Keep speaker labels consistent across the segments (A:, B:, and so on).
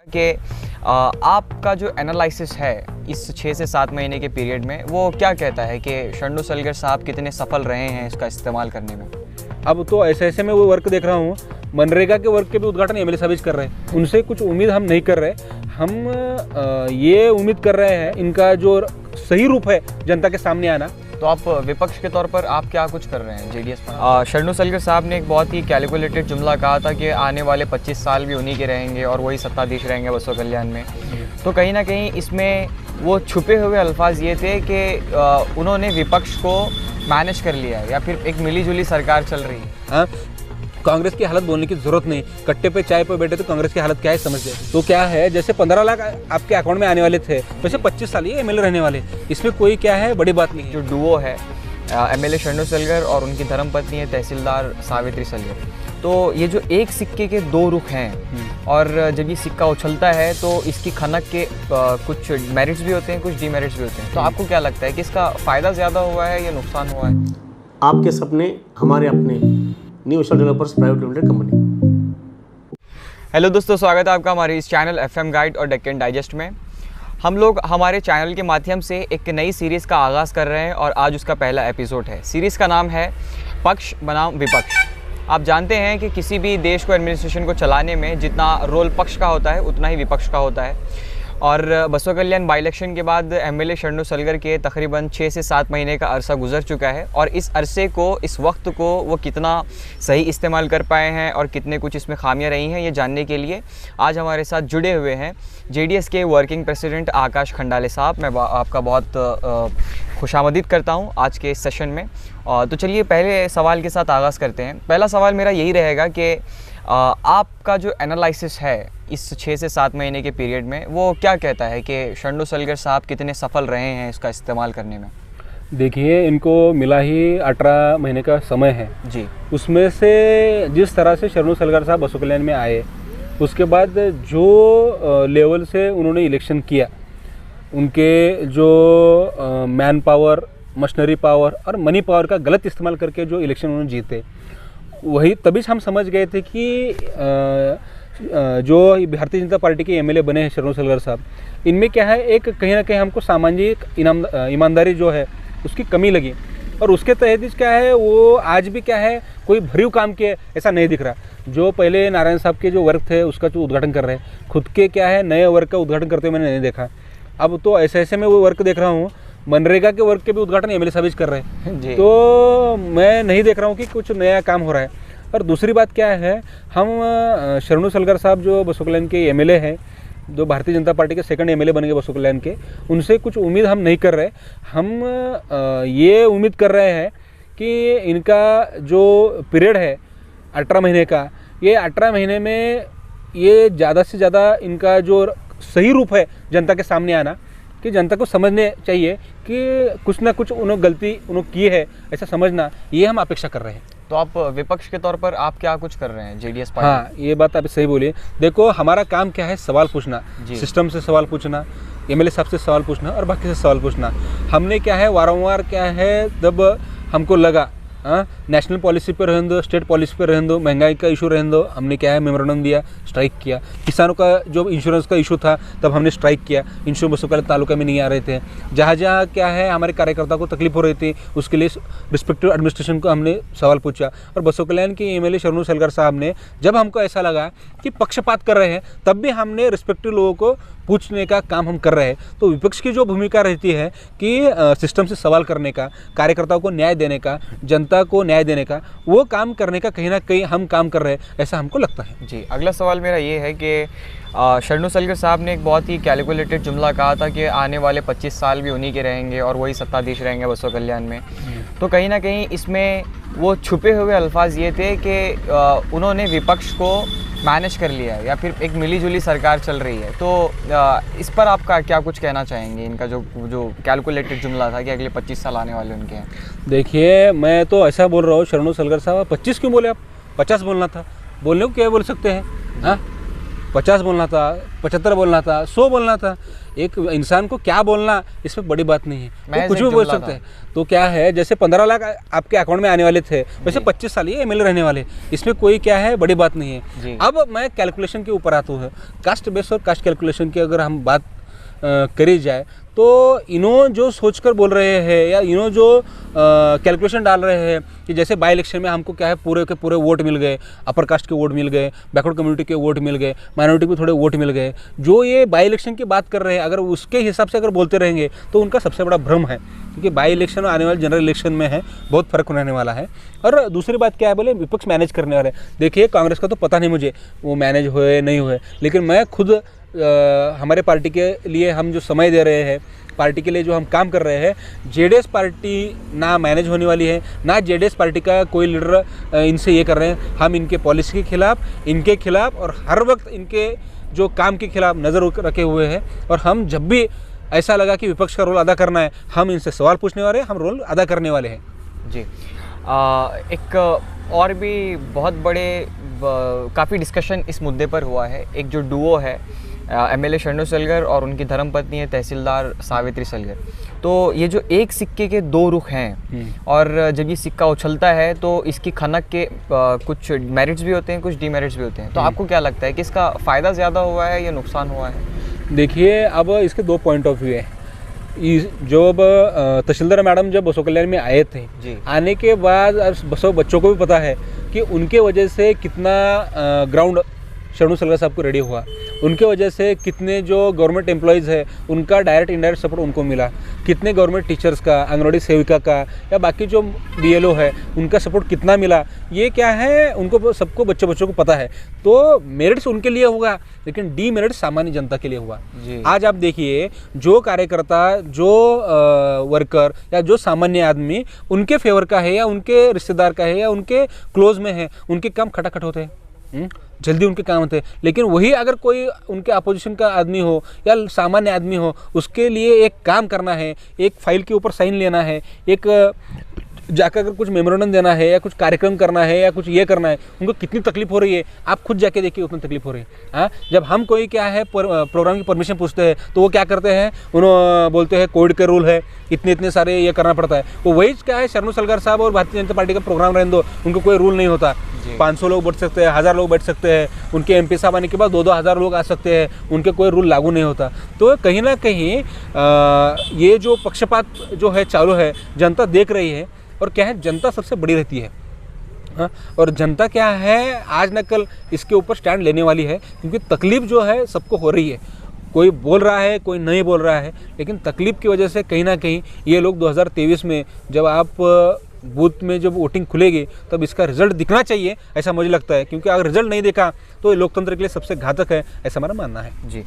A: कि आपका जो एनालिसिस है इस 6 से 7 महीने के पीरियड में वो क्या कहता है कि शरणु सलगर साहब कितने सफल रहे हैं इसका इस्तेमाल करने में।
B: अब तो ऐसे मैं वो वर्क देख रहा हूँ, मनरेगा के वर्क के भी उद्घाटन एमएलए साहब कर रहे हैं। उनसे कुछ उम्मीद हम नहीं कर रहे, हम ये उम्मीद कर रहे हैं इनका जो सही रूप है जनता के सामने आना।
A: तो आप विपक्ष के तौर पर आप क्या कुछ कर रहे हैं जेडीएस पर? शरणु सलगर साहब ने एक बहुत ही कैलकुलेटेड जुमला कहा था कि आने वाले 25 साल भी उन्हीं के रहेंगे और वही सत्ताधीश रहेंगे बसों कल्याण में। तो कहीं ना कहीं इसमें वो छुपे हुए अल्फाज ये थे कि उन्होंने विपक्ष को मैनेज कर लिया है या फिर एक मिलीजुली सरकार चल रही है।
B: हाँ, कांग्रेस की हालत बोलने की जरूरत नहीं। कट्टे पे चाय पे बैठे तो कांग्रेस की हालत क्या है समझते। तो क्या है, जैसे 15 लाख आपके अकाउंट में आने वाले थे वैसे 25 साल ये एमएलए रहने वाले, इसमें कोई क्या है बड़ी बात नहीं है।
A: जो डुओ है एमएलए शरणु सलगर और उनकी धर्मपत्नी है तहसीलदार सावित्री सलगर, तो ये जो एक सिक्के के दो रुख हैं और जब ये सिक्का उछलता है तो इसकी खनक के कुछ मेरिट्स भी होते हैं, कुछ डीमेरिट्स भी होते हैं। तो आपको क्या लगता है कि इसका फ़ायदा ज़्यादा हुआ है या नुकसान हुआ है?
C: आपके सपने हमारे अपने, new ocean developers private limited company.
A: Hello दोस्तों, स्वागत है आपका हमारे इस चैनल एफएम गाइड और डेक्कन डाइजेस्ट में। हम लोग हमारे चैनल के माध्यम से एक नई सीरीज़ का आगाज़ कर रहे हैं और आज उसका पहला एपिसोड है। सीरीज़ का नाम है पक्ष बनाम विपक्ष। आप जानते हैं कि किसी भी देश को, एडमिनिस्ट्रेशन को चलाने में जितना रोल पक्ष का होता है उतना ही विपक्ष का होता है। और बसों कल्याण बाई इलेक्शन के बाद एमएलए शरणु सलगर के तकरीबन 6 से 7 महीने का अरसा गुजर चुका है और इस अरसे को, इस वक्त को वो कितना सही इस्तेमाल कर पाए हैं और कितने कुछ इसमें खामियां रही हैं, ये जानने के लिए आज हमारे साथ जुड़े हुए हैं जेडीएस के वर्किंग प्रेसिडेंट आकाश खंडाले साहब। मैं आपका बहुत खुशामदीद करता हूं आज के इस सेशन में। तो चलिए पहले सवाल के साथ आगाज़ करते हैं। पहला सवाल मेरा यही रहेगा कि आपका जो एनालिसिस है इस 6 से 7 महीने के पीरियड में वो क्या कहता है कि शरणु सलगर साहब कितने सफल रहे हैं इसका इस्तेमाल करने में?
B: देखिए, इनको मिला ही 18 महीने का समय है
A: जी।
B: उसमें से जिस तरह से शरणु सलगर साहब बसों कल्याण में आए, उसके बाद जो लेवल से उन्होंने इलेक्शन किया, उनके जो मैन पावर, मशीनरी पावर और मनी पावर का गलत इस्तेमाल करके जो इलेक्शन उन्होंने जीते, वही तभी हम समझ गए थे कि जो भारतीय जनता पार्टी के एमएलए बने हैं शरणु सलगर साहब, इनमें क्या है, एक कहीं ना कहीं हमको सामाजिक ईमानदारी जो है उसकी कमी लगी। और उसके तहत क्या है, वो आज भी क्या है, कोई भरीव काम के ऐसा नहीं दिख रहा। जो पहले नारायण साहब के जो वर्क थे उसका जो उद्घाटन कर रहे हैं, खुद के क्या है नए वर्क का उद्घाटन करते हुए मैंने नहीं देखा। अब तो ऐसे मैं वो वर्क देख रहा हूँ, मनरेगा के वर्क के भी उद्घाटन एमएलए साहब कर रहे हैं। तो मैं नहीं देख रहा हूँ कि कुछ नया काम हो रहा है। और दूसरी बात क्या है, हम शरणु सलगर साहब जो बसों कल्याण के एमएलए हैं, जो भारतीय जनता पार्टी के सेकंड एमएलए बन गए बसों कल्याण के, उनसे कुछ उम्मीद हम नहीं कर रहे। हम ये उम्मीद कर रहे हैं कि इनका जो पीरियड है 18 महीने का, ये 18 महीने में ये ज़्यादा से ज़्यादा इनका जो सही रूप है जनता के सामने आना, कि जनता को समझने चाहिए कि कुछ ना कुछ उन्होंने गलती उन्होंने की है, ऐसा समझना, ये हम अपेक्षा कर रहे हैं।
A: तो आप विपक्ष के तौर पर आप क्या कुछ कर रहे हैं जेडीएस पार्टी?
B: हाँ, ये बात आप सही बोलिए। देखो, हमारा काम क्या है, सवाल पूछना, सिस्टम से सवाल पूछना, एमएलए साहब से सवाल पूछना और बाकी से सवाल पूछना। हमने क्या है, वारंवार क्या है, जब हमको लगा नेशनल पॉलिसी पे रहने दो, स्टेट पॉलिसी पे रहने दो, महंगाई का इशू रहने दो, हमने क्या है मेमोरेंडम दिया, स्ट्राइक किया। किसानों का जो इंश्योरेंस का इशू था तब हमने स्ट्राइक किया, इंश्योरेंस बसों कल्याण तालुका में नहीं आ रहे थे। जहाँ जहाँ क्या है हमारे कार्यकर्ता को तकलीफ हो रही थी, उसके लिए रिस्पेक्टिव एडमिनिस्ट्रेशन को हमने सवाल पूछा। और बसों कल्याण के एमएलए शरणु सलगर साहब ने, जब हमको ऐसा लगा कि पक्षपात कर रहे हैं, तब भी हमने रिस्पेक्टिव लोगों को पूछने का काम हम कर रहे हैं। तो विपक्ष की जो भूमिका रहती है कि सिस्टम से सवाल करने का, कार्यकर्ताओं को न्याय देने का, जनता को न्याय देने का, वो काम करने का कहीं ना कहीं हम काम कर रहे हैं, ऐसा हमको लगता है।
A: जी, अगला सवाल मेरा ये है कि शरणु सलगर साहब ने एक बहुत ही कैलकुलेटेड जुमला कहा था कि आने वाले 25 साल भी उन्हीं के रहेंगे और वही सत्ताधीश रहेंगे बसों कल्याण में। तो कहीं ना कहीं इसमें वो छुपे हुए अल्फाज ये थे कि उन्होंने विपक्ष को मैनेज कर लिया है या फिर एक मिलीजुली सरकार चल रही है। तो इस पर आपका क्या कुछ कहना चाहेंगे? इनका जो कैलकुलेटेड जुमला था कि अगले 25 साल आने वाले उनके हैं।
B: देखिए, मैं तो ऐसा बोल रहा हूँ, शरणु सलगर साहब 25 क्यों बोले, आप 50 बोलना था। बोलने को क्या बोल सकते हैं? हाँ, 50 बोलना था, 75 बोलना था, 100 बोलना था। एक इंसान को क्या बोलना इसमें बड़ी बात नहीं है, वो कुछ भी बोल सकते हैं। तो क्या है, जैसे 15 लाख आपके अकाउंट में आने वाले थे, वैसे 25 साल ये एमएलए रहने वाले, इसमें कोई क्या है बड़ी बात नहीं है। अब मैं कैलकुलेशन के ऊपर आता हूँ, कास्ट बेस और कास्ट कैलकुलेशन की अगर हम बात करी जाए तो इन्हों जो सोचकर बोल रहे हैं या इन्हों जो कैलकुलेशन डाल रहे हैं कि जैसे बाई इलेक्शन में हमको क्या है पूरे के पूरे वोट मिल गए, अपर कास्ट के वोट मिल गए, बैकवर्ड कम्युनिटी के वोट मिल गए, माइनॉरिटी को थोड़े वोट मिल गए, जो ये बाई इलेक्शन की बात कर रहे हैं, अगर उसके हिसाब से अगर बोलते रहेंगे तो उनका सबसे बड़ा भ्रम है, क्योंकि बाई इलेक्शन और आने वाले जनरल इलेक्शन में है बहुत फर्क रहने वाला है। और दूसरी बात क्या है, बोले विपक्ष मैनेज करने वाले। देखिए कांग्रेस का तो पता नहीं मुझे वो मैनेज हुए नहीं हुए, लेकिन मैं खुद हमारे पार्टी के लिए हम जो समय दे रहे हैं, पार्टी के लिए जो हम काम कर रहे हैं, जेडीएस पार्टी ना मैनेज होने वाली है, ना जेडीएस पार्टी का कोई लीडर इनसे ये कर रहे हैं। हम इनके पॉलिसी के खिलाफ, इनके खिलाफ और हर वक्त इनके जो काम के खिलाफ नज़र रखे हुए हैं। और हम जब भी ऐसा लगा कि विपक्ष का रोल अदा करना है, हम इनसे सवाल पूछने वाले हैं, हम रोल अदा करने वाले हैं।
A: जी, एक और भी बहुत बड़े काफ़ी डिस्कशन इस मुद्दे पर हुआ है। एक जो डुओ है एमएलए शरणू सलगर और उनकी धर्मपत्नी है तहसीलदार सावित्री सलगर, तो ये जो एक सिक्के के दो रुख हैं, और जब ये सिक्का उछलता है तो इसकी खनक के कुछ मेरिट्स भी होते हैं, कुछ डीमेरिट्स भी होते हैं। तो आपको क्या लगता है कि इसका फ़ायदा ज़्यादा हुआ है या नुकसान हुआ है?
B: देखिए, अब इसके दो पॉइंट ऑफ व्यू है। जो अब तहसीलदार मैडम जब बसो कल्याण में आए थे, आने के बाद बसो बच्चों को भी पता है कि उनके वजह से कितना ग्राउंड शरणू सलगर साहब को रेडी हुआ, उनके वजह से कितने जो गवर्नमेंट एम्प्लॉयज़ है उनका डायरेक्ट इनडायरेक्ट सपोर्ट उनको मिला, कितने गवर्नमेंट टीचर्स का, आंगनवाड़ी सेविका का या बाकी जो बीएलओ है उनका सपोर्ट कितना मिला, ये क्या है उनको सबको बच्चों को पता है। तो मेरिट्स उनके लिए होगा, लेकिन डी मेरिट सामान्य जनता के लिए हुआ। आज आप देखिए, जो कार्यकर्ता, जो वर्कर या जो सामान्य आदमी उनके फेवर का है या उनके रिश्तेदार का है या उनके क्लोज में है, उनके काम खटाखट होते हैं, जल्दी उनके काम होते हैं। लेकिन वही अगर कोई उनके अपोजिशन का आदमी हो या सामान्य आदमी हो, उसके लिए एक काम करना है, एक फाइल के ऊपर साइन लेना है, एक जाकर अगर कुछ मेमोरेंडम देना है या कुछ कार्यक्रम करना है या कुछ ये करना है, उनको कितनी तकलीफ हो रही है आप खुद जाके देखिए, उतनी तकलीफ हो रही है। हाँ, जब हम कोई क्या है प्रोग्राम की परमिशन पूछते हैं तो वो क्या करते हैं, उन्होंने बोलते हैं कोविड के रूल है, इतने सारे ये करना पड़ता है। वो वही क्या है, शरणू सलगर साहब और भारतीय जनता पार्टी का प्रोग्राम रहने दो, उनको कोई रूल नहीं होता। 500 लोग बैठ सकते हैं, 1000 लोग बैठ सकते हैं, उनके एमपी साहब आने के बाद 2-2 हज़ार लोग आ सकते हैं, उनके कोई रूल लागू नहीं होता। तो कहीं ना कहीं ये जो पक्षपात जो है चालू है, जनता देख रही है। और क्या है, जनता सबसे बड़ी रहती है। हाँ, और जनता क्या है, आज न कल इसके ऊपर स्टैंड लेने वाली है, क्योंकि तकलीफ जो है सबको हो रही है। कोई बोल रहा है, कोई नहीं बोल रहा है, लेकिन तकलीफ की वजह से कहीं ना कहीं ये लोग 2023 में जब आप बूथ में जब वोटिंग खुलेगी तब इसका रिजल्ट दिखना चाहिए, ऐसा मुझे लगता है। क्योंकि अगर रिजल्ट नहीं देखा तो लोकतंत्र के लिए सबसे घातक है, ऐसा हमारा मानना है।
A: जी,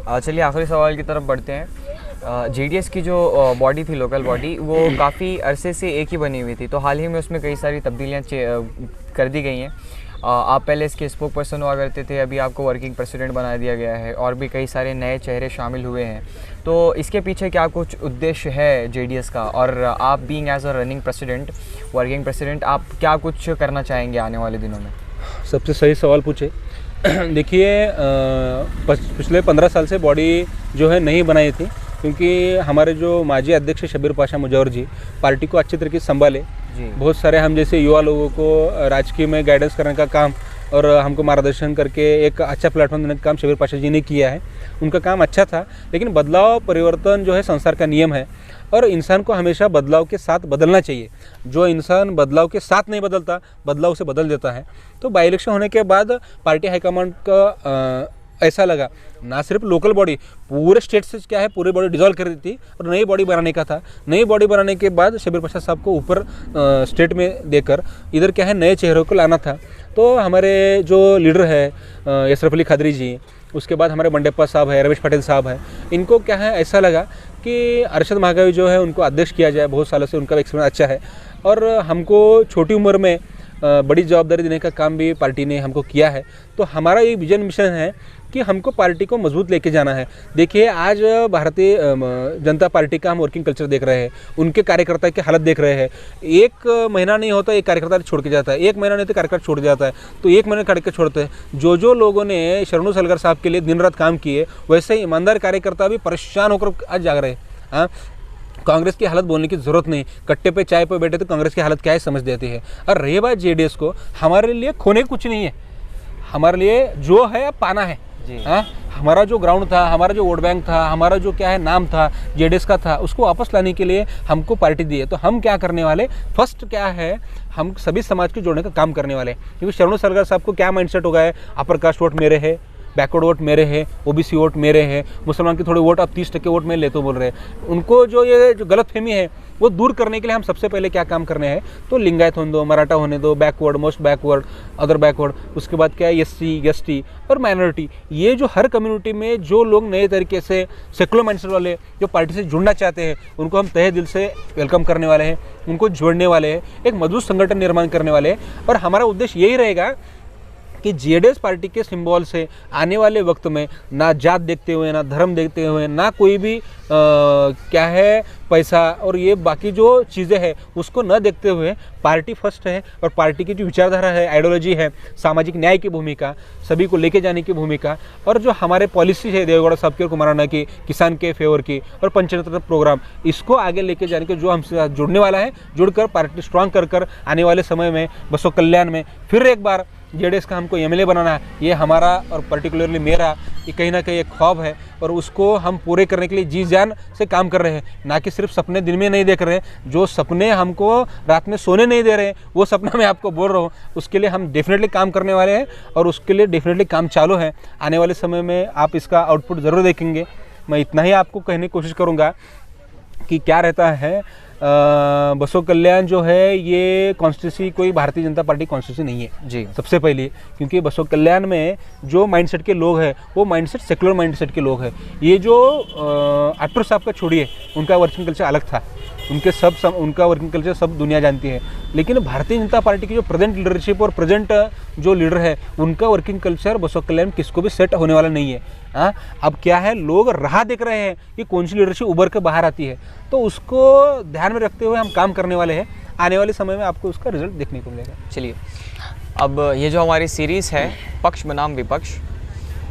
A: चलिए आखिरी सवाल की तरफ बढ़ते हैं। जेडीएस की जो बॉडी थी, लोकल बॉडी, वो काफ़ी अरसे से एक ही बनी हुई थी, तो हाल ही में उसमें कई सारी तब्दीलियाँ कर दी गई हैं। आप पहले इसके स्पोक पर्सन हुआ करते थे, अभी आपको वर्किंग प्रेसिडेंट बना दिया गया है, और भी कई सारे नए चेहरे शामिल हुए हैं। तो इसके पीछे क्या कुछ उद्देश्य है जेडीएस का, और आप being as a running president, working president, आप क्या कुछ करना चाहेंगे आने वाले दिनों में?
B: सबसे सही सवाल पूछे। देखिए, पिछले 15 साल से बॉडी जो है नहीं बनाई थी, क्योंकि हमारे जो माजी अध्यक्ष शबीर पाशा मुजव्वर जी पार्टी को अच्छी तरीके से संभाले। बहुत सारे हम जैसे युवा लोगों को राजकीय में गाइडेंस करने का काम और हमको मार्गदर्शन करके एक अच्छा प्लेटफॉर्म देने का काम शबीर पाशा जी ने किया है। उनका काम अच्छा था, लेकिन बदलाव परिवर्तन जो है संसार का नियम है, और इंसान को हमेशा बदलाव के साथ बदलना चाहिए। जो इंसान बदलाव के साथ नहीं बदलता, बदलाव से बदल देता है। तो बाई इलेक्शन होने के बाद पार्टी हाईकमांड का ऐसा लगा, ना सिर्फ लोकल बॉडी, पूरे स्टेट से क्या है पूरी बॉडी डिसॉल्व कर दी थी और नई बॉडी बनाने का था। नई बॉडी बनाने के बाद शबीर पाशा साहब को ऊपर स्टेट में देकर इधर क्या है नए चेहरों को लाना था। तो हमारे जो लीडर है यशरफ अली खादरी जी, उसके बाद हमारे बंडेप्पा साहब है, रमेश पटेल साहब है, इनको क्या है ऐसा लगा कि अरशद महागावी जो है उनको अध्यक्ष किया जाए। बहुत सालों से उनका एक्सपीरियंस अच्छा है, और हमको छोटी उम्र में बड़ी जवाबदारी देने का काम भी पार्टी ने हमको किया है। तो हमारा ये विजन मिशन है कि हमको पार्टी को मजबूत लेके जाना है। देखिए आज भारतीय जनता पार्टी का हम वर्किंग कल्चर देख रहे हैं, उनके कार्यकर्ता की हालत देख रहे हैं। एक महीना नहीं होता एक कार्यकर्ता छोड़ के जाता है, एक महीना नहीं तो कार्यकर्ता छोड़ जाता है, तो एक महीने कार्यकर्ता छोड़ते हैं। जो लोगों ने शरणू सलगर साहब के लिए दिन रात काम किए, वैसे ही ईमानदार कार्यकर्ता भी परेशान होकर आज जाग रहे हैं। हाँ, कांग्रेस की हालत बोलने की ज़रूरत नहीं, कट्टे पे चाय पे बैठे तो कांग्रेस की हालत क्या है समझ देती है। और रही बात जेडीएस को, हमारे लिए खोने कुछ नहीं है, हमारे लिए जो है पाना है। हाँ, हमारा जो ग्राउंड था, हमारा जो वोट बैंक था, हमारा जो क्या है नाम था जेडीएस का था, उसको वापस लाने के लिए हमको पार्टी दी है। तो हम क्या करने वाले, फर्स्ट क्या है, हम सभी समाज को जोड़ने का काम करने वाले। क्योंकि शरणू सलगर साहब को क्या माइंडसेट हो गया है, अपर कास्ट वोट मेरे है, बैकवर्ड वोट मेरे हैं, ओबीसी वोट मेरे हैं, मुसलमान के थोड़े वोट अब 30% वोट में ले तो बोल रहे हैं। उनको जो ये जो गलतफहमी है वो दूर करने के लिए हम सबसे पहले क्या काम करने हैं, तो लिंगायत होने दो, मराठा होने दो, backward, most backward, other backward, उसके बाद क्या है एससी, एसटी और माइनॉरिटी, ये जो हर कम्युनिटी में जो लोग नए तरीके से सेकुलर माइंडसेट वाले जो पार्टी से जुड़ना चाहते हैं, उनको हम तहे दिल से वेलकम करने वाले हैं, उनको जोड़ने वाले हैं, एक मजबूत संगठन निर्माण करने वाले हैं। और हमारा उद्देश्य यही रहेगा कि जेडीएस पार्टी के सिंबल से आने वाले वक्त में ना जात देखते हुए, ना धर्म देखते हुए, ना कोई भी क्या है पैसा और ये बाकी जो चीज़ें हैं उसको न देखते हुए पार्टी फर्स्ट है। और पार्टी की जो विचारधारा है, आइडियोलॉजी है, सामाजिक न्याय की भूमिका, सभी को लेके जाने की भूमिका, और जो हमारे पॉलिसी है देवेगौड़ा साहब की और कुमाराना की, किसान के फेवर की और पंचायत प्रोग्राम, इसको आगे लेके जाने के जो हमसे साथ जुड़ने वाला है, जुड़कर पार्टी स्ट्रांग कर आने वाले समय में बसों कल्याण में फिर एक बार जेडीएस का हमको एमएलए बनाना है। ये हमारा और पर्टिकुलरली मेरा ये कहीं ना कहीं एक ख्वाब है और उसको हम पूरे करने के लिए जी जान से काम कर रहे हैं। ना कि सिर्फ सपने दिन में नहीं देख रहे हैं, जो सपने हमको रात में सोने नहीं दे रहे हैं वो सपना मैं आपको बोल रहा हूँ, उसके लिए हम डेफिनेटली काम करने वाले हैं और उसके लिए डेफिनेटली काम चालू है। आने वाले समय में आप इसका आउटपुट ज़रूर देखेंगे। मैं इतना ही आपको कहने की कोशिश करूँगा कि क्या रहता है, बसों कल्याण जो है ये कॉन्स्टिट्यूंसी कोई भारतीय जनता पार्टी कॉन्स्टिट्यूंसी नहीं है
A: जी।
B: सबसे पहले, क्योंकि बसों कल्याण में जो माइंडसेट के लोग हैं वो माइंडसेट सेकुलर माइंडसेट के लोग हैं। ये जो आटूर साहब का छोड़िए, उनका वर्किंग कल्चर अलग था, उनका वर्किंग कल्चर सब दुनिया जानती है। लेकिन भारतीय जनता पार्टी की जो प्रेजेंट लीडरशिप और प्रेजेंट जो लीडर है उनका वर्किंग कल्चर बसों कल्याण किसको भी सेट होने वाला नहीं है। हाँ, अब क्या है, लोग राह देख रहे हैं कि कौन सी लीडरशिप उभर के बाहर आती है, तो उसको ध्यान में रखते हुए हम काम करने वाले हैं। आने वाले समय में आपको उसका रिजल्ट देखने को मिलेगा।
A: चलिए, अब ये जो हमारी सीरीज़ है पक्ष बनाम विपक्ष,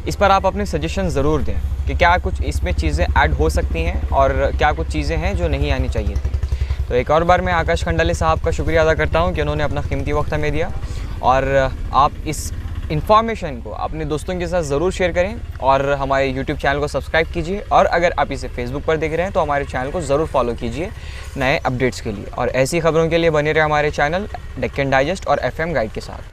A: इस पर आप अपने सजेशन ज़रूर दें कि क्या कुछ इसमें चीज़ें ऐड हो सकती हैं और क्या कुछ चीज़ें हैं जो नहीं आनी चाहिए थी। तो एक और बार मैं आकाश खंडाले साहब का शुक्रिया अदा करता हूं कि उन्होंने अपना कीमती वक्त हमें दिया, और आप इस इन्फॉर्मेशन को अपने दोस्तों के साथ ज़रूर शेयर करें और हमारे YouTube चैनल को सब्सक्राइब कीजिए। और अगर आप इसे Facebook पर देख रहे हैं तो हमारे चैनल को ज़रूर फॉलो कीजिए नए अपडेट्स के लिए, और ऐसी खबरों के लिए बने रहे हमारे चैनल डेक्कन डाइजेस्ट और FM गाइड के साथ।